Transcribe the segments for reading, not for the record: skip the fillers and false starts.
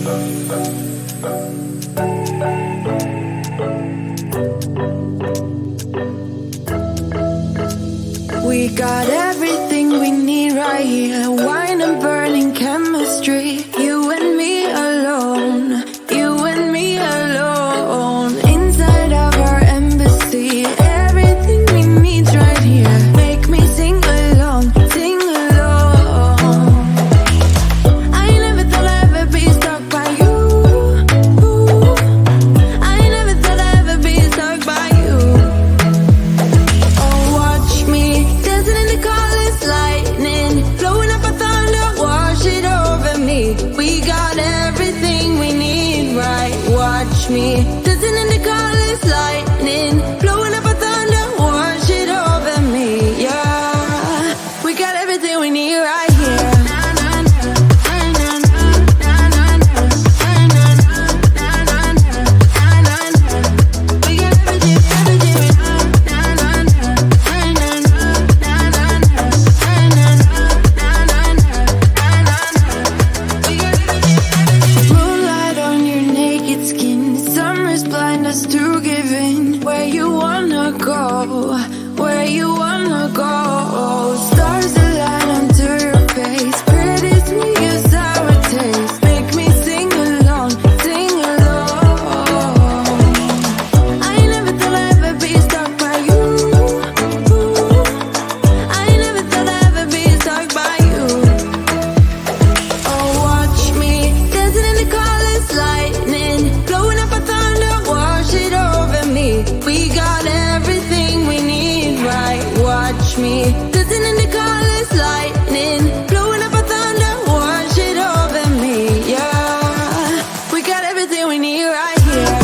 We got everything we need right here. Wine and burning chemistry. You and me alone. You and me alone. Inside of our embassy. Everything we need's right here. Make me sing along, sing along. I never thought I'd ever be stuck by you. I never thought I'd ever be stuck by you. Oh, watch me dancing in the colors, lightning, blowing up a thunder, wash it over me. We got everything we need, right? Watch me dancing in the colors, lightning, blowing up a thunder, wash it over me. Yeah, we got everything we need right here. Moonlight on your naked skin, summer's blindness to giving. Where you wanna go, where you wanna go. Stars align onto your face, pretty sweet your sour taste. Make me sing along, sing along. I never thought I'd ever be stuck by you. I never thought I'd ever be stuck by you. Oh, watch me dancing in the colors, lightning, blowing up a thunder, wash it over me. We got everything we need, right? Watch me dancing in the colors, lightning, blowing up a thunder, wash it over me. Yeah, we got everything we need right here.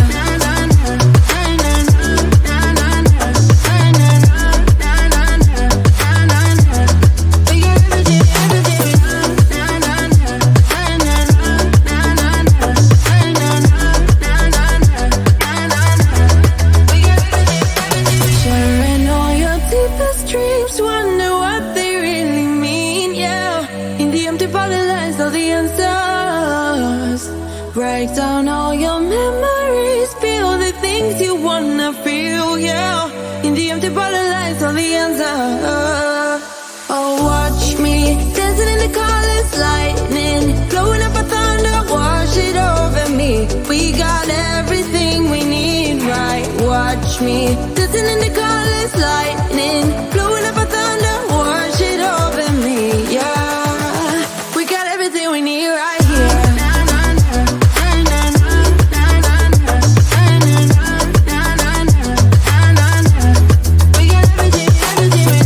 Sharing all your deepest dreams, wonder what they really mean, yeah. In the empty bottle lies all the answers. Break down all your memories, feel the things you wanna feel, yeah. In the empty bottle lies all the answers. Oh, watch me dancing in the colors, lightning, blowing up a thunder, wash it over me. We got everything we need, right? Watch me dancing in the colors, lightning, blowing up a thunder, wash it over me. Yeah, we got everything we need right here. We got everything, everything we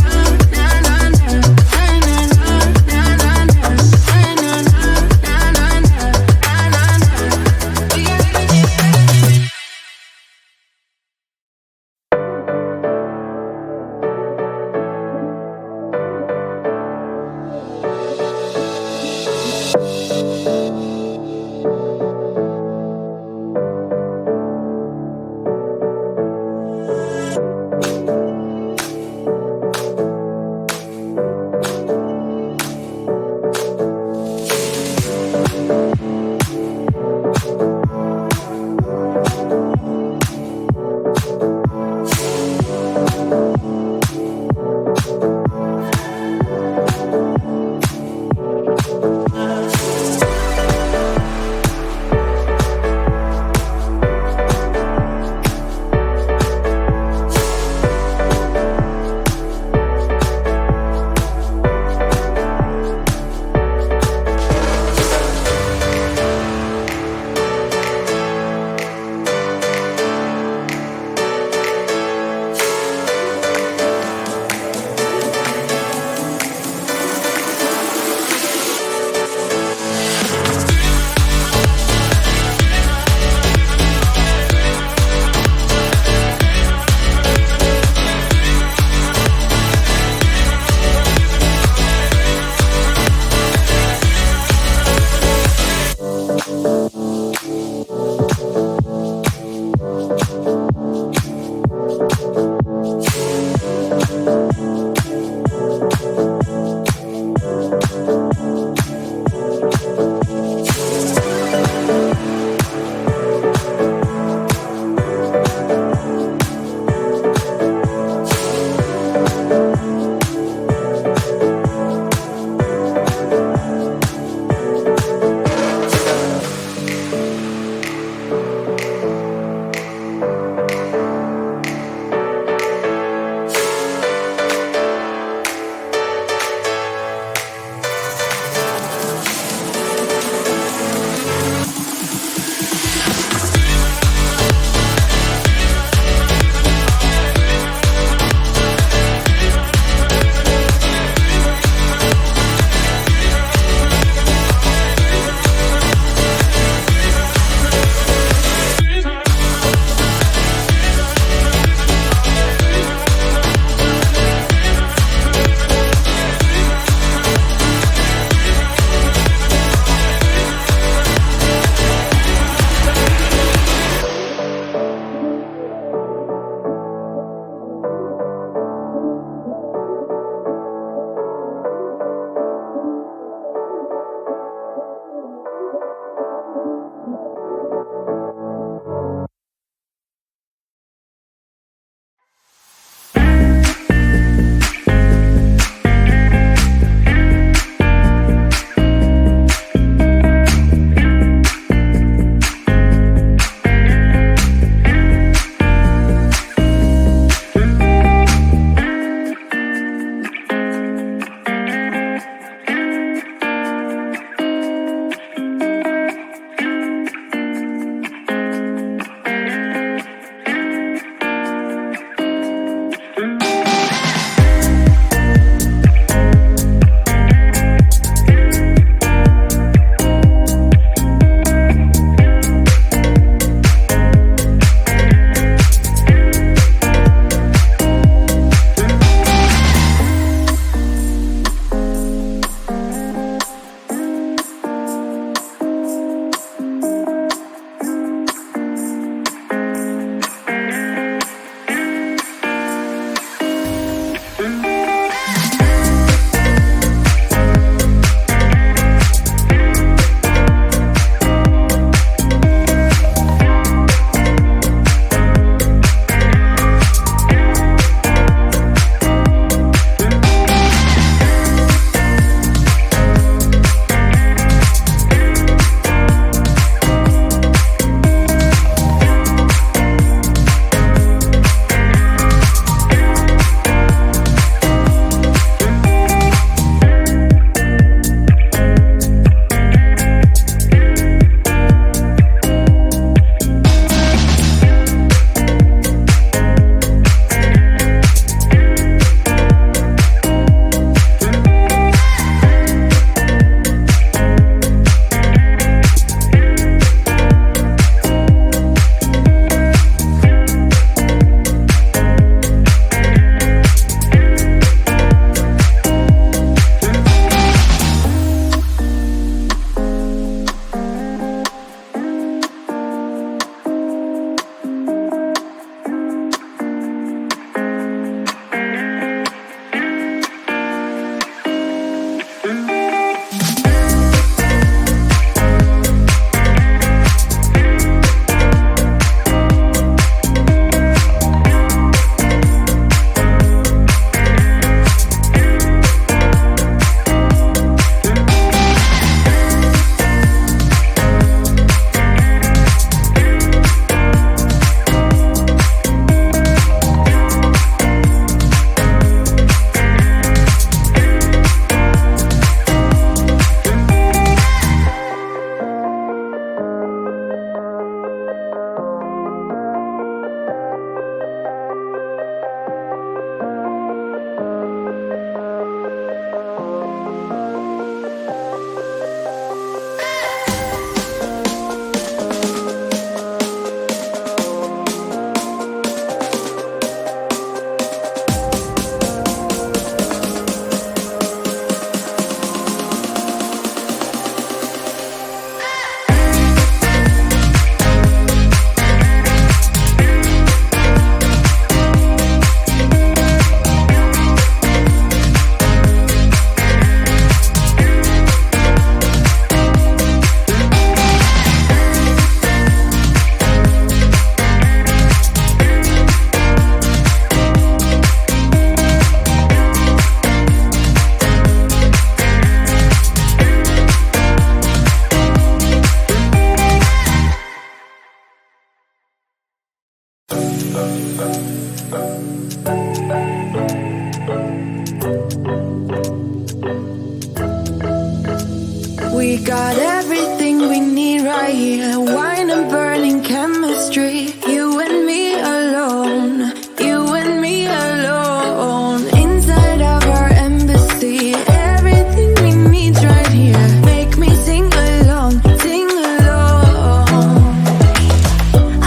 right here. Wine and burning chemistry. You and me alone. You and me alone. Inside of our embassy. Everything we need's right here. Make me sing along, sing along.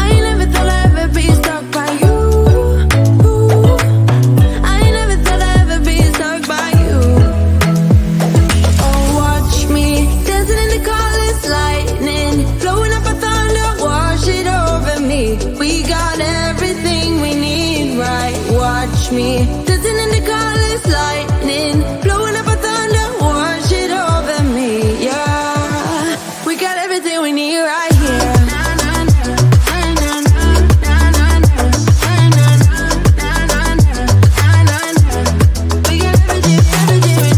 I never thought I'd ever be stuck by you. I never thought I'd ever be stuck by you. Oh, watch me dancing in the colors, lightning, blowing up a thunder, wash it over me. We got everything we need, right? Watch me dancing in the colors, lightning, blowing up a thunder, wash it over me. Yeah, we got everything we need right here. We got everything, everything.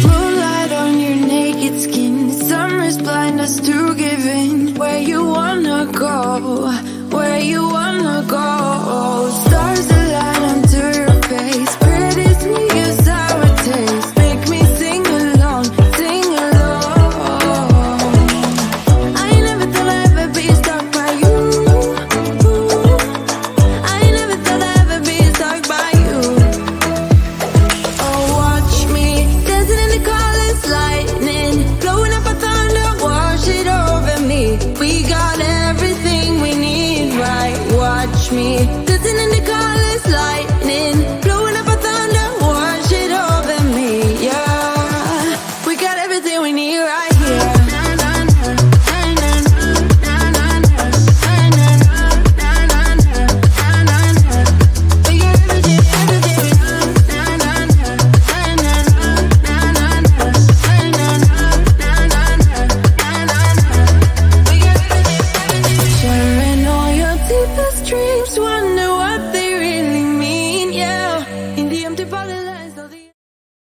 Moonlight on your naked skin, summer's blindness to give in. Where you wanna go, where you wanna go. Stars align onto your face, pretty sweet your sour taste. Make me sing along, sing along. I never thought I'd ever be stuck by you. I never thought I'd ever be stuck by you. Oh, watch me dancing in the colors, lightning, blowing up a thunder, wash it over me. We got everything we need, right? Watch me dancing in the colors, lightning, blowing